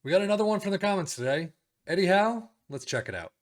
We got another one from the comments today. Eddie Howe, let's check it out.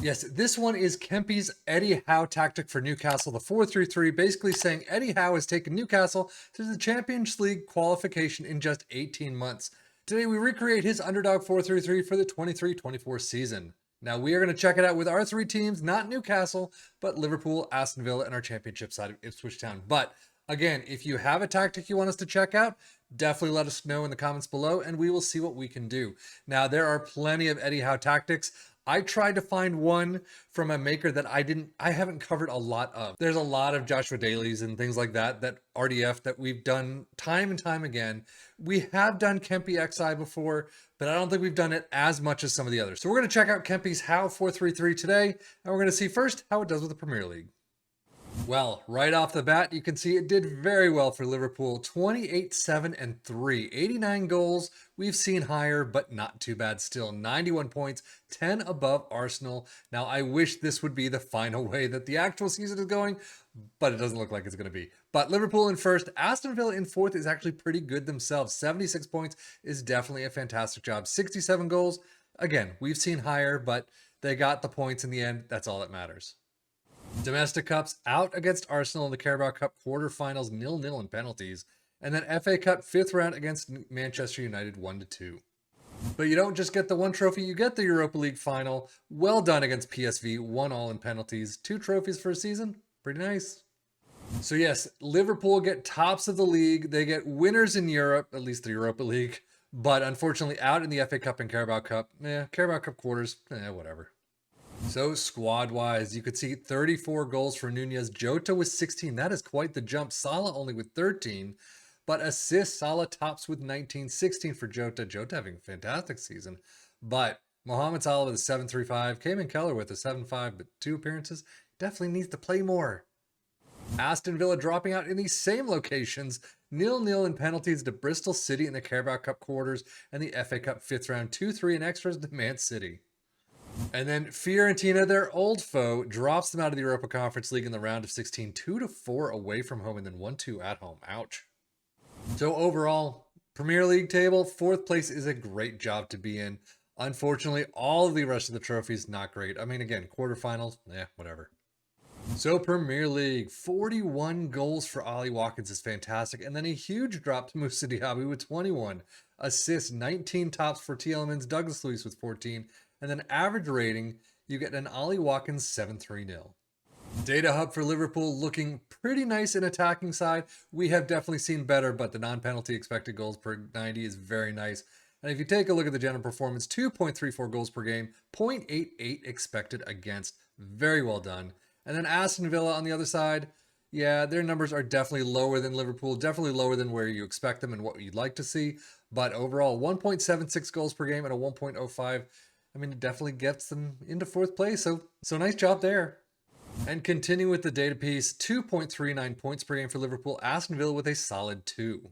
Yes, this one is Kempi's Eddie Howe tactic for Newcastle, the 4-3-3, basically saying Eddie Howe has taken Newcastle to the Champions League qualification in just 18 months. Today we recreate his underdog 4-3-3 for the 23-24 season. Now we are going to check it out with our three teams, not Newcastle, but Liverpool, Aston Villa, and our championship side of Ipswich Town. But again, if you have a tactic you want us to check out, definitely let us know in the comments below and we will see what we can do. Now, there are plenty of Eddie Howe tactics. I tried to find one from a maker that I haven't covered a lot of. There's a lot of Joshua Dailies and things like that RDF that we've done time and time again. We have done Kempi XI before, but I don't think we've done it as much as some of the others. So we're going to check out Kempi's Howe 4-3-3 today, and we're going to see first how it does with the Premier League. Well, right off the bat, you can see it did very well for Liverpool. 28-7-3, 89 goals. We've seen higher, but not too bad still. 91 points, 10 above Arsenal. Now, I wish this would be the final way that the actual season is going, but it doesn't look like it's going to be. But Liverpool in first, Aston Villa in fourth is actually pretty good themselves. 76 points is definitely a fantastic job. 67 goals. Again, we've seen higher, but they got the points in the end. That's all that matters. Domestic Cups out against Arsenal in the Carabao Cup quarterfinals 0-0 in penalties, and then FA Cup 5th round against Manchester United 1-2. But you don't just get the one trophy, you get the Europa League final. Well done against PSV, 1-1 in penalties. 2 trophies for a season, pretty nice. So yes, Liverpool get tops of the league. They get winners in Europe, at least the Europa League, but unfortunately out in the FA Cup and Carabao Cup. Carabao Cup quarters, whatever. So squad-wise, you could see 34 goals for Nunez. Jota with 16. That is quite the jump. Salah only with 13. But assists, Salah tops with 19. 16 for Jota. Jota having a fantastic season. But Mohamed Salah with a 7.35. Cayman Keller with a 7.5, but 2 appearances. Definitely needs to play more. Aston Villa dropping out in these same locations. 0-0 in penalties to Bristol City in the Carabao Cup quarters and the FA Cup 5th round. 2-3 in extras to Man City. And then Fiorentina, their old foe, drops them out of the Europa Conference League in the round of 16, 2-4 away from home and then 1-2 at home. Ouch. So overall, Premier League table, 4th place is a great job to be in. Unfortunately, all of the rest of the trophies, not great. I mean, again, quarterfinals, whatever. So Premier League, 41 goals for Ollie Watkins is fantastic. And then a huge drop to Moussa Diaby with 21. Assists, 19 tops for T. Elements, Douglas Luiz with 14. And then average rating, you get an Ollie Watkins 7.30. Data hub for Liverpool looking pretty nice in attacking side. We have definitely seen better, but the non-penalty expected goals per 90 is very nice. And if you take a look at the general performance, 2.34 goals per game, 0.88 expected against. Very well done. And then Aston Villa on the other side, yeah, their numbers are definitely lower than Liverpool, definitely lower than where you expect them and what you'd like to see. But overall, 1.76 goals per game and a 1.05. I mean, it definitely gets them into 4th place, so nice job there. And continue with the data piece, 2.39 points per game for Liverpool, Aston Villa with a solid 2.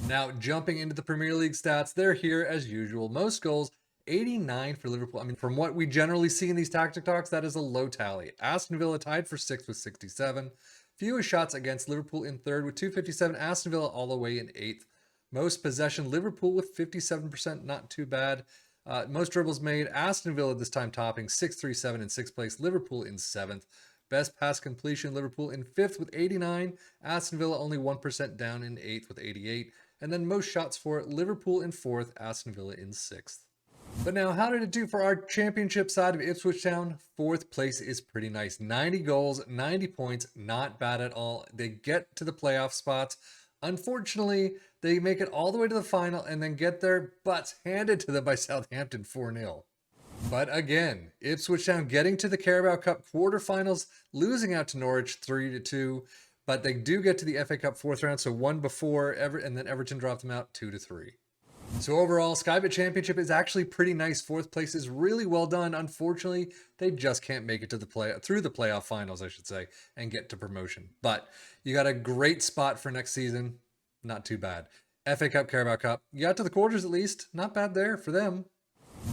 Now, jumping into the Premier League stats, they're here as usual. Most goals, 89 for Liverpool. I mean, from what we generally see in these tactic talks, that is a low tally. Aston Villa tied for 6th with 67. Fewest shots against Liverpool in 3rd with 257. Aston Villa all the way in 8th. Most possession, Liverpool with 57%, not too bad. Most dribbles made, Aston Villa this time topping 6.37 in 6th place, Liverpool in 7th. Best pass completion, Liverpool in 5th with 89, Aston Villa only 1% down in 8th with 88. And then most shots for Liverpool in 4th, Aston Villa in 6th. But now, how did it do for our championship side of Ipswich Town? 4th place is pretty nice. 90 goals, 90 points, not bad at all. They get to the playoff spots. Unfortunately, they make it all the way to the final and then get their butts handed to them by Southampton 4-0. But again, Ipswich Town getting to the Carabao Cup quarterfinals, losing out to Norwich 3-2, but they do get to the FA Cup 4th round, so 1 before, and then Everton dropped them out 2-3. So overall, Skybet Championship is actually pretty nice. 4th place is really well done. Unfortunately, they just can't make it to through the playoff finals, I should say, and get to promotion. But you got a great spot for next season. Not too bad. FA Cup, Carabao Cup. You got to the quarters at least. Not bad there for them.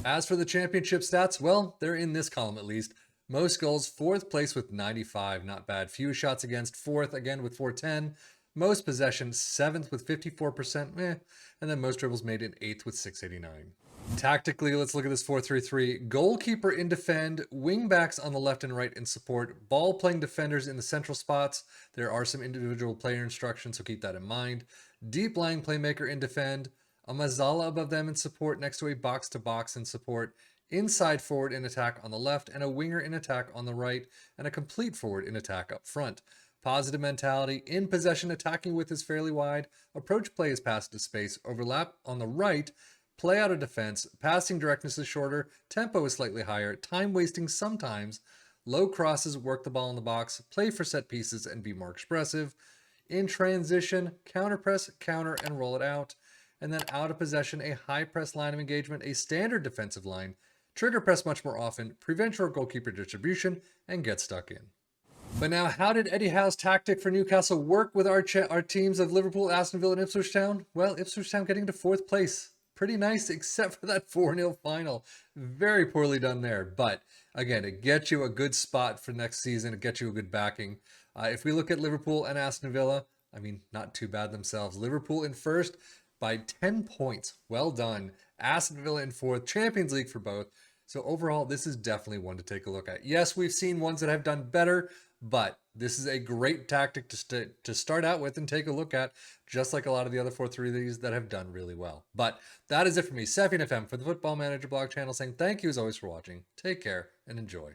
As for the championship stats, well, they're in this column at least. Most goals, 4th place with 95. Not bad. Few shots against, 4th again with 410. Most possession, 7th with 54%, and then most dribbles made in 8th with 689. Tactically, let's look at this 4-3-3. Goalkeeper in defend, wing backs on the left and right in support, ball playing defenders in the central spots. There are some individual player instructions, so keep that in mind. Deep lying playmaker in defend, a Mazzala above them in support next to a box to box in support, inside forward in attack on the left, and a winger in attack on the right, and a complete forward in attack up front. Positive mentality, in possession, attacking width is fairly wide, approach play is passed to space, overlap on the right, play out of defense, passing directness is shorter, tempo is slightly higher, time wasting sometimes, low crosses, work the ball in the box, play for set pieces, and be more expressive. In transition, counter press, counter, and roll it out. And then out of possession, a high press line of engagement, a standard defensive line, trigger press much more often, prevent your goalkeeper distribution, and get stuck in. But now, how did Eddie Howe's tactic for Newcastle work with our teams of Liverpool, Aston Villa, and Ipswich Town? Well, Ipswich Town getting to 4th place. Pretty nice, except for that 4-0 final. Very poorly done there. But again, it gets you a good spot for next season. It gets you a good backing. If we look at Liverpool and Aston Villa, I mean, not too bad themselves. Liverpool in 1st by 10 points. Well done. Aston Villa in 4th. Champions League for both. So overall, this is definitely one to take a look at. Yes, we've seen ones that have done better, but this is a great tactic to start out with and take a look at, just like a lot of the other 4-3s that have done really well. But that is it for me, Seffian FM, for the Football Manager blog channel, saying thank you as always for watching. Take care and enjoy.